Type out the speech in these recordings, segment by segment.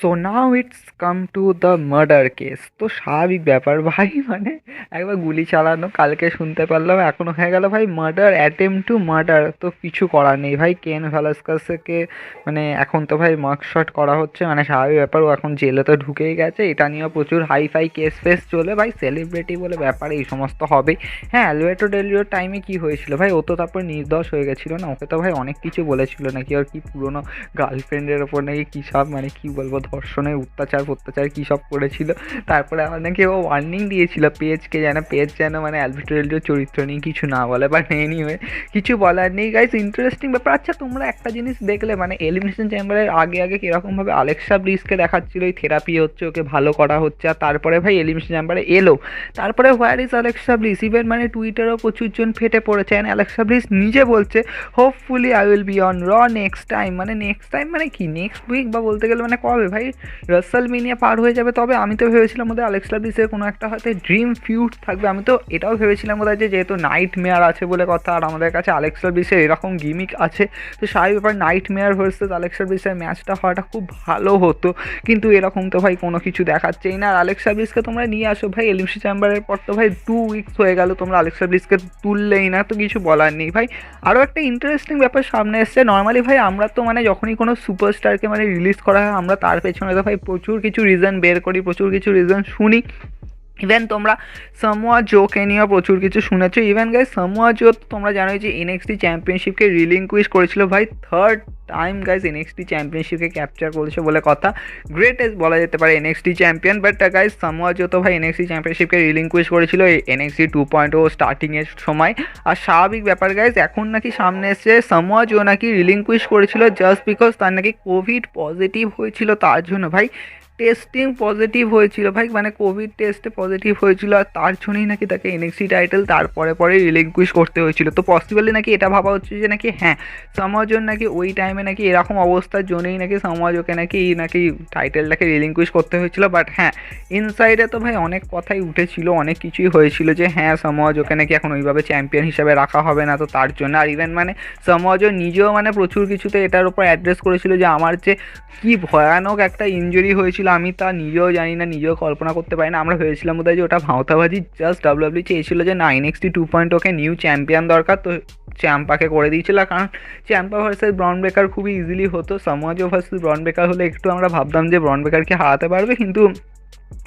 So now it's come to the murder case. তো স্বাভাবিক ব্যাপার ভাই, মানে একবার গুলি চালানো, কালকে শুনতে পারলাম এখনও হয়ে গেল ভাই মার্ডার, অ্যাটেম্প টু মার্ডার। তো কিছু করার নেই ভাই, কেন ভ্যালাস্কাসকে মানে এখন তো ভাই মার্কশট করা হচ্ছে, মানে স্বাভাবিক ব্যাপার, ও এখন জেলে তো ঢুকেই গেছে। এটা নিয়েও প্রচুর হাই ফাই কেস ফেস চলে ভাই, সেলিব্রিটি বলে ব্যাপার এই সমস্ত হবেই। হ্যাঁ, অ্যালবেটো ডেলিওর টাইমে কি হয়েছিল ভাই, ও তো তারপর নির্দোষ হয়ে গেছিলো না, ওকে তো ভাই অনেক কিছু বলেছিল নাকি, আর কি পুরোনো গার্লফ্রেন্ডের ওপর নাকি কী সব, মানে কি বলবো, ধর্ষণের অত্যাচার কী সব করেছিল। তারপরে আবার নাকি ও ওয়ার্নিং দিয়েছিল পেজকে, পেজ যেন মানে অ্যালভিটোরিয়াল চরিত্র নিয়ে কিছু না বলে, বাট এনিওয়ে কিছু বলার নেই গাইস। ইন্টারেস্টিং ব্যাপার। আচ্ছা, তোমরা একটা জিনিস দেখলে মানে এলিমিনেশন চেম্বারের আগে আগে কীরকমভাবে আলেক্সা ব্লিসকে দেখাচ্ছিল ওই থেরাপি হচ্ছে, ওকে ভালো করা হচ্ছে, আর তারপরে ভাই এলিমিনেশন চেম্বারে এলো, তারপরে where is Alexa bliss, even মানে টুইটারেও প্রচুর জন ফেটে পড়েছে, অ্যান্ড আলেক্সা ব্লিস নিজে বলছে hopefully I will be on র নেক্সট টাইম। মানে নেক্সট টাইম মানে কি, নেক্সট উইক, বা বলতে গেলে মানে কবে ভাই রাসেল মিনিয়া পার হয়ে যাবে তবে। আমি তো ভেবেছিলাম বোধহয় আলেক্সা ব্লিসের কোনো একটা হয়তো ড্রিম ফিউড থাকবে, আমি তো এটাও ভেবেছিলাম বোধহয় যে যেহেতু নাইট মেয়ার আছে বলে কথা, আর আমাদের কাছে আলেক্সা ব্লিসের এরকম গিমিক আছে, তো স্বাভাবিক ব্যাপার নাইট মেয়ার ভার্সেস আলেক্সা ব্লিসের ম্যাচটা হওয়াটা খুব ভালো হতো, কিন্তু এরকম তো ভাই কোনো কিছু দেখাচ্ছেই না। আর আলেক্সা ব্লিসকে তোমরা নিয়ে আসো ভাই এলিমিনেশন চেম্বারের পর, তো ভাই 2 উইকস হয়ে গেল তোমরা আলেক্সা ব্লিসকে তুললেই না, তো কিছু বলার নেই ভাই। আরও একটা ইন্টারেস্টিং ব্যাপার সামনে এসছে, নর্মালি ভাই আমরা তো মানে যখনই কোনো সুপারস্টারকে মানে রিলিজ করা হয়, আমরা তার পেছনে তো ভাই প্রচুর কিছু রিজন বের করি, প্রচুর কিছু রিজন শুনি। ইভেন তোমরা সামোয়া জোকে নিয়েও প্রচুর কিছু শুনেছো। ইভেন গাইজ সামোয়া জো তোমরা জানোই যে এনএক্সটি চ্যাম্পিয়নশিপকে রিলিঙ্কুইশ করেছিল ভাই, থার্ড টাইম গাইজ এনএক্সটি চ্যাম্পিয়নশিপকে ক্যাপচার করেছে বলে কথা, গ্রেটেস্ট বলা যেতে পারে NXT champion. But guys Samoa Joe তো ভাই এনএক্সটি চ্যাম্পিয়নশিপকে রিলিঙ্কুইশ করেছিল এনএক্সটি 2.0 স্টার্টিংয়ের সময়। আর স্বাভাবিক ব্যাপার গাইজ এখন নাকি সামনে এসছে সামোয়া জো নাকি রিলিঙ্কুইশ করেছিল জাস্ট বিকজ তার নাকি কোভিড পজিটিভ হয়েছিল, তার জন্য ভাই টেস্টিং পজিটিভ হয়েছিল ভাই, মানে কোভিড টেস্টে পজিটিভ হয়েছিল, আর তার জন্যই নাকি তাকে এনএক্সটি টাইটেল তারপরে পরে রিলিঙ্কুইশ করতে হয়েছিল। তো পসিবলি নাকি এটা ভাবা হচ্ছে যে নাকি হ্যাঁ সমাজের নাকি ওই টাইমে নাকি এরকম অবস্থার জন্যই নাকি সমাজকে নাকি টাইটেলটাকে রিলিঙ্কুইশ করতে হয়েছিল। বাট হ্যাঁ, ইনসাইডে তো ভাই অনেক কথাই উঠেছিল, অনেক কিছুই হয়েছিল যে হ্যাঁ সমাজকে নাকি এখন ওইভাবে চ্যাম্পিয়ন হিসাবে রাখা হবে না, তো তার জন্য। আর ইভেন মানে সমাজও নিজেও মানে প্রচুর কিছুতে এটার উপর অ্যাড্রেস করেছিল যে আমার যে কী ভয়ানক একটা ইনজুরি হয়েছিল আমি তা নিজেও জানি না, নিজেও কল্পনা করতে পারি না। আমরা ভেবেছিলাম বোধহয় যে ওটা ভাঁওতাবাজি, জাস্ট ডাব্লিউডাব্লিউ চেয়েছিল যে না এনএক্সটি 2.0 কে নিউ চ্যাম্পিয়ন দরকার, তো চ্যাম্পাকে করে দিয়েছিল, কারণ চ্যাম্পা ভার্সেস ব্রন বেকার খুবই ইজিলি হতো, সমাজও ভার্সেস ব্রন বেকার হলে একটু আমরা ভাবতাম যে ব্রন বেকারকে হারাতে পারবে, কিন্তু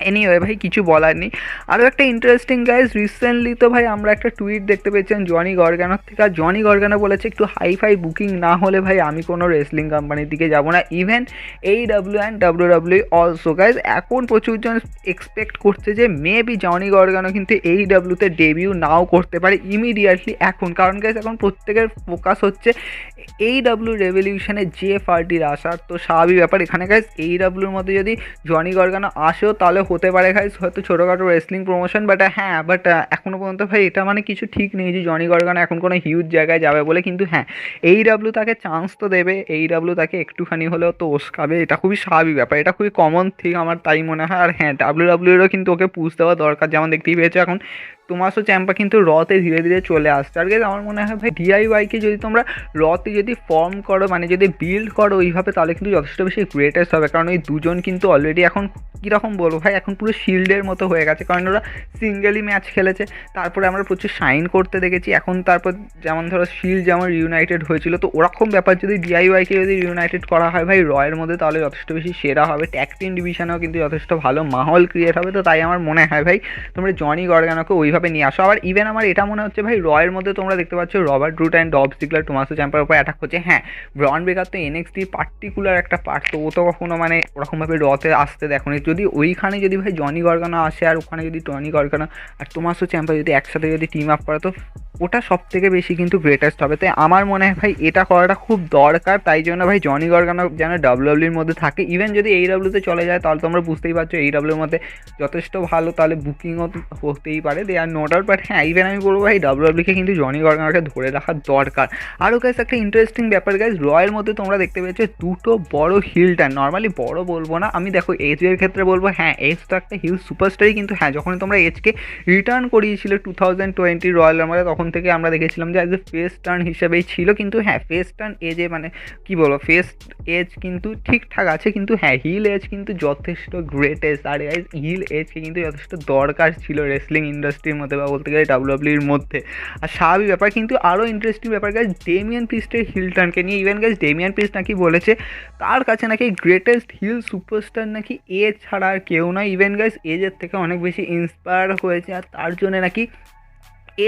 এনিওয়ে ভাই কিছু বলার নেই। আরও একটা ইন্টারেস্টিং গাইজ, রিসেন্টলি তো ভাই আমরা একটা টুইট দেখতে পেয়েছিলাম জনি গর্গানোর থেকে, আর জনি গর্গানো বলেছে একটু হাই ফাই বুকিং না হলে ভাই আমি কোনো রেসলিং কোম্পানির দিকে যাবো না, even AEW and WWE also guys. এখন প্রচুরজন এক্সপেক্ট করছে যে মেবি জনি গর্গানো কিন্তু AEW-তে ডেবিউ নাও করতে পারে ইমিডিয়েটলি এখন, কারণ গাইজ এখন প্রত্যেকের ফোকাস হচ্ছে AEW রেভলিউশনে জেফ হার্ডির আসার। তো স্বাভাবিক ব্যাপার এখানে গাইজ AEW-র মধ্যে যদি জনি গর্গানো আসেও তাহলে হতে পারে গাইজ হয়তো ছোটোখাটো রেসলিং প্রমোশন, বাট হ্যাঁ এখনও পর্যন্ত ভাই এটা মানে কিছু ঠিক নেই যে জনি গর্গানো এখন কোনো হিউজ জায়গায় যাবে বলে, কিন্তু হ্যাঁ AEW তাকে চান্স তো দেবে, AEW তাকে একটুখানি হলেও তো ওস্কাবে, এটা খুবই স্বাভাবিক ব্যাপার, এটা খুবই কমন থিং আমার তাই মনে হয়। আর হ্যাঁ WWE-রও কিন্তু ওকে পুশ দেওয়া দরকার, যেমন দেখতেই পেয়েছো এখন তোমাসও চ্যাম্পা কিন্তু রতে ধীরে ধীরে চলে আসছে। আর আমার মনে হয় ভাই DIYকে যদি তোমরা রতে যদি ফর্ম করো, মানে যদি বিল্ড করো ওইভাবে, তাহলে কিন্তু যথেষ্ট বেশি গ্রেটেস্ট হবে, কারণ ওই দুজন কিন্তু অলরেডি এখন কীরকম বলবো ভাই এখন পুরো শিল্ডের মতো হয়ে গেছে, কারণ ওরা সিঙ্গেলই ম্যাচ খেলেছে, তারপরে আমরা প্রচুর শাইন করতে দেখেছি, এখন তারপর যেমন ধরো শিল্ড যেমন রিউনাইটেড হয়েছিল, তো ওরকম ব্যাপার যদি DIYকে যদি রিউনাইটেড করা হয় ভাই রয়ের মধ্যে, তাহলে যথেষ্ট বেশি সেরা হবে, ট্যাগ টিম ডিভিশনেও কিন্তু যথেষ্ট ভালো মাহল ক্রিয়েট হবে। তো তাই আমার মনে হয় ভাই তোমরা জনি গর্গানোকে ওইভাবে নিয়ে আসো। আবার ইভেন আমার এটা মনে হচ্ছে ভাই রয়ের মধ্যে তোমরা দেখতে পাচ্ছ রবার্ট রুট অ্যান্ড ডব জিগলার টমাসো চ্যাম্পার উপর অ্যাটাক করছে। হ্যাঁ, ব্রন বেকার তো এনএক্সটির পার্টিকুলার একটা পার্ট, তো ও তো কখনো মানে ওরকমভাবে রতে আসতে দেখো নি, যদি ওইখানে যদি ভাই জনি গর্গানো আসে আর ওখানে যদি টনি গর্গানো আর টমাসো চ্যাম্পার যদি একসাথে যদি টিম আপ করে, তো ওটা সব থেকে বেশি কিন্তু গ্রেটেস্ট হবে। তাই আমার মনে হয় ভাই এটা করাটা খুব দরকার, তাই জন্য ভাই জনি গর্গানো যেন ডাব্লিউডাব্লিউর মধ্যে থাকে। ইভেন যদি AEW-তে চলে যায় তাহলে তোমরা বুঝতেই পারছো AEW-র মধ্যে যথেষ্ট ভালো তাহলে বুকিংও হতেই পারে, আর নো ডাউট, বাট হ্যাঁ ইভেন আমি বলবো ভাই ডাব্লিউডাব্লিউকে কিন্তু জনি গর্গানকে ধরে রাখা দরকার। আরও গাইস একটা ইন্টারেস্টিং ব্যাপার গাইস, রয়ের মধ্যে তোমরা দেখতে পেয়েছো দুটো বড় হিল টার্ন, নর্মালি বড় বলবো না আমি, দেখো এজের ক্ষেত্রে বলবো হ্যাঁ এজ তো একটা হিল সুপারস্টারই, কিন্তু হ্যাঁ যখন তোমরা এজকে রিটার্ন করিয়েছিল 2020 রয়্যাল রাম্বলে তখন থেকে আমরা দেখেছিলাম যে অ্যাজ এ ফেস টার্ন হিসেবেই ছিল, কিন্তু হ্যাঁ ফেস টার্ন এজে মানে কি বলবো ফেস এজ কিন্তু ঠিকঠাক আছে, কিন্তু হ্যাঁ হিল এজ কিন্তু যথেষ্ট গ্রেটেস্ট, আর হিল এজকে কিন্তু যথেষ্ট দরকার ছিল রেসলিং ইন্ডাস্ট্রির মধ্যে বা বলতে গেলে ডাব্লিউডাব্লিউর মধ্যে। আর স্বাভাবিক ব্যাপার, কিন্তু আরও ইন্টারেস্টিং ব্যাপার গাইজ ডেমিয়ান প্রিস্টের হিল টার্নকে নিয়ে, ইভেন গাইজ ডেমিয়ান প্রিস্ট নাকি বলেছে তার কাছে নাকি গ্রেটেস্ট হিল সুপারস্টার নাকি এজ ছাড়া আর কেউ নয়, ইভেন গাইজ এজের থেকে অনেক বেশি ইন্সপায়ার হয়েছে, আর তার জন্য নাকি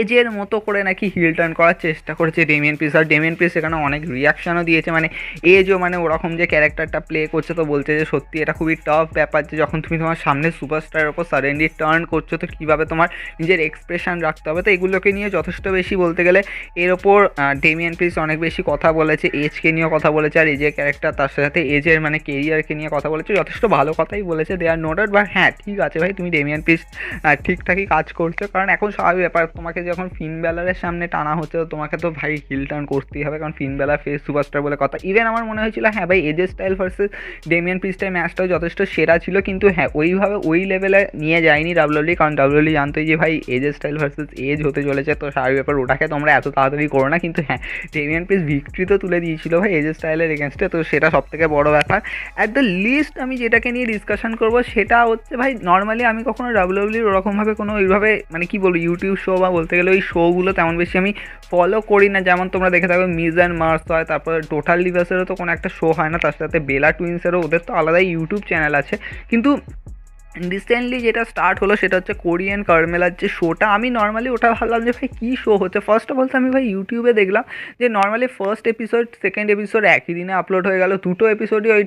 এজের মতো করে নাকি হিল টার্ন করার চেষ্টা করেছে ডেমিয়ান প্রিস্ট। আর ডেমিয়ান প্রিস্ট সেখানে অনেক রিয়াকশানও দিয়েছে, মানে এজও মানে ওরকম যে ক্যারেক্টারটা প্লে করছে তো বলছে যে সত্যি এটা খুবই টাফ ব্যাপার যে যখন তুমি তোমার সামনে সুপারস্টারের ওপর সাডেনলি টার্ন করছো তো কীভাবে তোমার নিজের এক্সপ্রেশন রাখতে হবে, তো এগুলোকে নিয়ে যথেষ্ট বেশি বলতে গেলে এর ওপর ডেমিয়ান প্রিস্ট অনেক বেশি কথা বলেছে, এজকে নিয়েও কথা বলেছে, আর এজের ক্যারেক্টার তার সাথে এজের মানে কেরিয়ারকে নিয়ে কথা বলেছে, যথেষ্ট ভালো কথাই বলেছে, দে আর নো ডাউট। বা হ্যাঁ ঠিক আছে ভাই তুমি ডেমিয়ান প্রিস্ট ঠিকঠাকই কাজ করছো, কারণ এখন স্বাভাবিক ব্যাপার তোমাকে যখন ফিন ব্যালারের সামনে টানা হচ্ছে তোমাকে তো ভাই হিল টার্ন করতেই হবে, কারণ ফিন ব্যালার ফেস সুপারস্টার বলে কথা। ইভেন আমার মনে হয়েছিল হ্যাঁ ভাই এজে স্টাইল ভার্সেস ডেমিয়ান প্রিস্টের ম্যাচটাও যথেষ্ট সেরা ছিল, কিন্তু হ্যাঁ ওইভাবে ওই লেভেলে নিয়ে যায়নি ডাব্লিউডাব্লিউ, কারণ ডাব্লিউডাব্লিউ জানতোই যে ভাই এজে স্টাইল ভার্সেস এজ হতে চলেছে, তো স্বাভাবিক ব্যাপার ওটাকে তোমরা এত তাড়াতাড়ি করো না, কিন্তু হ্যাঁ ডেমিয়ান প্রিস্ট ভিক্টরি তো তুলে দিয়েছিল ভাই এজে স্টাইলের এগেনস্টে, তো সেটা সবথেকে বড় ব্যাপার। অ্যাট দ্য লিস্ট আমি যেটাকে নিয়ে ডিসকাশন করবো সেটা হচ্ছে ভাই নর্মালি আমি কখনো ডাব্লিউডাব্লিউর ওরকমভাবে কোনো ওইভাবে মানে কি বলবো ইউটিউব শো বা বলতে গেলে ওই শোগুলো তেমন বেশি আমি ফলো করি না, যেমন তোমরা দেখে থাকবে মিজ অ্যান্ড মার্স হয়, তারপর টোটাল ডিভার্সেরও তো কোনো একটা শো হয় না, তার সাথে বেলা টুইন্সেরও ওদের তো আলাদাই ইউটিউব চ্যানেল আছে, কিন্তু রিসেন্টলি যেটা স্টার্ট হলো সেটা হচ্ছে কোরিয়ান কারমেলার যে শোটা, আমি নর্মালি ওটা ভাবলাম যে ভাই কী শো হচ্ছে, ফার্স্ট অফ অল আমি ভাই ইউটিউবে দেখলাম যে normally first episode second episode একই দিনে আপলোড হয়ে গেল, দুটো এপিসোডই ওই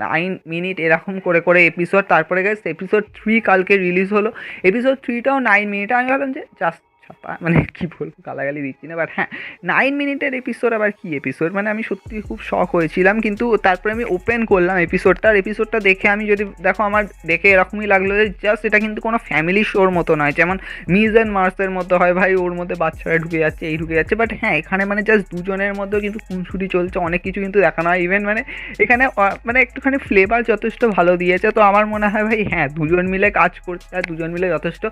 9 মিনিট এরকম করে করে এপিসোড, তারপরে গেছে এপিসোড 3 কালকে রিলিজ হলো, এপিসোড 3টাও 9 মিনিট, আমি ভাবলাম যে জাস্ট মানে কী বলবো গালাগালি দিচ্ছি না, বাট হ্যাঁ 9 মিনিটের এপিসোড আবার কী এপিসোড, মানে আমি সত্যি খুব শক হয়েছিলাম, কিন্তু তারপরে আমি ওপেন করলাম এপিসোডটা দেখে আমি যদি দেখো আমার দেখে এরকমই লাগলো যে জাস্ট এটা কিন্তু কোনো ফ্যামিলি শোর মতো নয়, যেমন মিজ অ্যান্ড মার্সের মতো হয় ভাই ওর মধ্যে বাচ্চারা ঢুকে যাচ্ছে এই ঢুকে যাচ্ছে, বাট হ্যাঁ এখানে মানে জাস্ট দুজনের মধ্যেও কিন্তু খুনসুটি চলছে, অনেক কিছু কিন্তু দেখানো হয়, ইভেন মানে এখানে মানে একটুখানি ফ্লেভার যথেষ্ট ভালো দিয়েছে, তো আমার মনে হয় ভাই হ্যাঁ দুজন মিলে কাজ করছে আর দুজন মিলে যথেষ্ট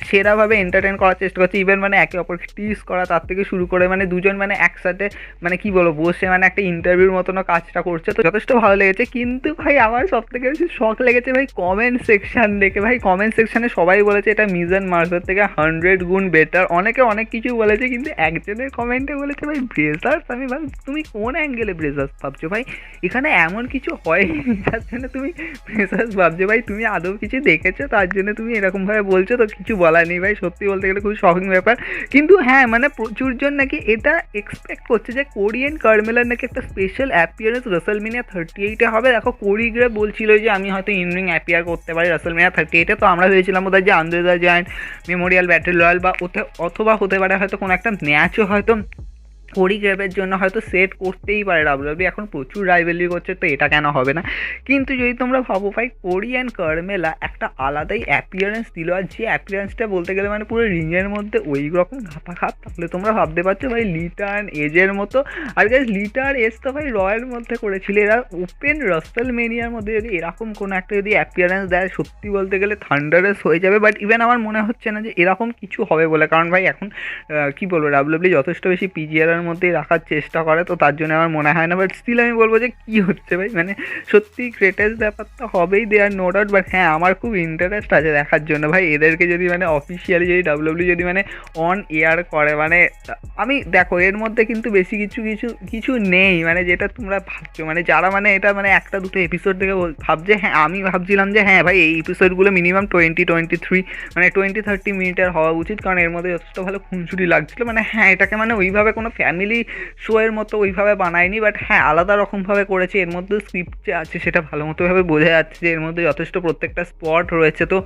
সেরাভাবে এন্টারটেন করার চেষ্টা করছে, ইভেন মানে একে অপরকে টিজ করা তার থেকে শুরু করে মানে দুজন মানে একসাথে মানে কি বলবো বসে মানে একটা ইন্টারভিউর মতনও কাজটা করছে, তো যথেষ্ট ভালো লেগেছে। কিন্তু ভাই আমার সব থেকে বেশি শখ লেগেছে ভাই কমেন্ট সেকশন দেখে, ভাই কমেন্ট সেকশনে সবাই বলেছে এটা মিজ অ্যান্ড মার্সের থেকে 100 গুণ বেটার, অনেকে অনেক কিছু বলেছে, কিন্তু একজনের কমেন্টে বলেছে ভাই ব্রেজার্স, আমি ভাই তুমি কোন অ্যাঙ্গেলে ব্রেজার্স ভাবছো ভাই, এখানে এমন কিছু হয়নি যার জন্য তুমি ব্রেজার্স ভাবছো, ভাই তুমি আদৌ কিছু দেখেছো তার জন্য তুমি এরকমভাবে বলছো, তো কিছু বলার নেই ভাই, সত্যি বলতে গেলে খুব শকিং ব্যাপার। কিন্তু হ্যাঁ মানে প্রচুর জন নাকি এটা এক্সপেক্ট করছে যে কোরিয়ান কারমেলার নাকি একটা স্পেশাল অ্যাপিয়ারেন্স রাসেলমেনিয়া 38-এ হবে, দেখো কোরিগ্রে বলছিল যে আমি হয়তো ইনরিং অ্যাপিয়ার করতে পারি রাসেলমেনিয়া 38-এ, তো আমরা ভেবেছিলাম বোধহয় যে Andre the Giant Memorial Battle Royal বা অথবা হতে পারে হয়তো কোনো একটা ম্যাচও হয়তো কোরিগ্রাফের জন্য হয়তো সেট করতেই পারে ডাব্লিউডাব্লিউ, এখন প্রচুর রাইভেলরি করছে তো এটা কেন হবে না, কিন্তু যদি তোমরা ভাবো ভাই কোরিয়ান কারমেলা একটা আলাদাই অ্যাপিয়ারেন্স দিল, আর যে অ্যাপিয়ারেন্সটা বলতে গেলে মানে পুরো রিংয়ের মধ্যে ওই রকম ঘাপাঘাপ, তাহলে তোমরা ভাবতে পারছো ভাই লিটার্ন এজের মতো, আর গাইজ লিটার এজ তো ভাই রয়্যাল মধ্যে করেছিল, এরা ওপেন রাসেলমেনিয়ার মধ্যে যদি এরকম কোনো একটা যদি অ্যাপিয়ারেন্স দেয় সত্যি বলতে গেলে থান্ডারাস হয়ে যাবে, বাট ইভেন আমার মনে হচ্ছে না যে এরকম কিছু হবে বলে, কারণ ভাই এখন কী বলবো ডাব্লিউডাব্লিউ যথেষ্ট বেশি পিজিআর মধ্যেই রাখার চেষ্টা করে, তো তার জন্য আমার মনে হয় না, বাট স্টিল আমি বলবো যে কী হচ্ছে ভাই মানে সত্যি গ্রেটেস্ট ব্যাপার তো হবেই দেয়ার নো ডাউট, বাট হ্যাঁ আমার খুব ইন্টারেস্ট আছে দেখার জন্য ভাই এদেরকে যদি মানে অফিসিয়ালি যদি ডাব্লিউডাব্লিউ যদি মানে অন এয়ার করে, মানে আমি দেখো এর মধ্যে কিন্তু বেশি কিছু নেই মানে যেটা তোমরা ভাবছো, মানে যারা মানে এটা মানে একটা দুটো এপিসোড থেকে ভাবছে, হ্যাঁ আমি ভাবছিলাম যে হ্যাঁ ভাই এই এপিসোডগুলো মিনিমাম 20-23 মানে 20-30 মিনিটের হওয়া উচিত, কারণ এর মধ্যে যথেষ্ট ভালো খুনসুটি লাগছিলো, মানে হ্যাঁ এটাকে মানে ওইভাবে কোনো ফ্যামিলি শো এর মতো ওইভাবে বানায়নি, বাট হ্যাঁ আলাদা রকমভাবে করেছে, এর মধ্যে স্ক্রিপ্ট যে আছে সেটা ভালো মতোভাবে বোঝা যাচ্ছে যে এর মধ্যে যথেষ্ট প্রত্যেকটা স্পট রয়েছে, তো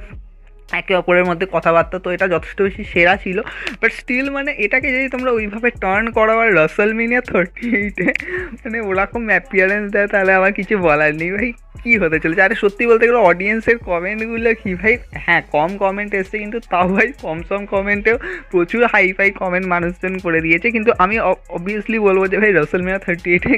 একে অপরের মধ্যে কথাবার্তা, তো এটা যথেষ্ট বেশি সেরা ছিল। বাট স্টিল মানে এটাকে যদি তোমরা ওইভাবে টার্ন করো আর রাসেলমেনিয়া 38-এ মানে ওরকম অ্যাপিয়ারেন্স দেয়, তাহলে আমার কিছু বলার নেই ভাই, কী হতে চলেছে। আরে সত্যি বলতে গেলে অডিয়েন্সের কমেন্টগুলো কী ভাই, হ্যাঁ কম কমেন্ট এসছে, কিন্তু তাও ভাই কম কমেন্টেও প্রচুর হাই কমেন্ট মানুষজন করে দিয়েছে। কিন্তু আমি অবভিয়াসলি বলবো যে ভাই রাসেলমেনিয়া 38-এ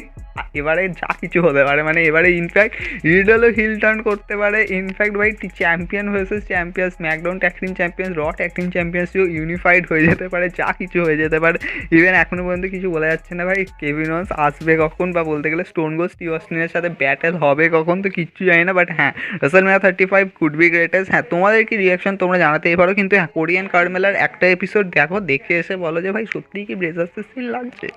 এবারে যা কিছু হতে পারে, মানে এবারে ইনফ্যাক্ট রিডলও হিল টার্ন করতে পারে। ইনফ্যাক্ট ভাই champion versus champions, SmackDown tag team champions, র ট্যাগ টিম চ্যাম্পিয়ন্সও ইউনিফাইড হয়ে যেতে পারে, যা কিছু হয়ে যেতে পারে। ইভেন এখনও পর্যন্ত কিছু বলা যাচ্ছে না ভাই কেভিন ওয়ান্স আসবে কখন, বা বলতে গেলে স্টোন কোল্ড স্টিভ অস্টিনের সাথে ব্যাটেল হবে কখন, তো কিচ্ছু জানি না। বাট হ্যাঁ, রাসেলমেনিয়া 35 কুড বি গ্রেটেস্ট। হ্যাঁ, তোমাদের কি রিয়াকশন তোমরা জানাতেই পারো। কিন্তু হ্যাঁ, কোরিয়ান কার্ড মেলার একটা এপিসোড দেখো, দেখে এসে বলো যে ভাই সত্যিই কি ব্রেজার্সের সিন লাগছে।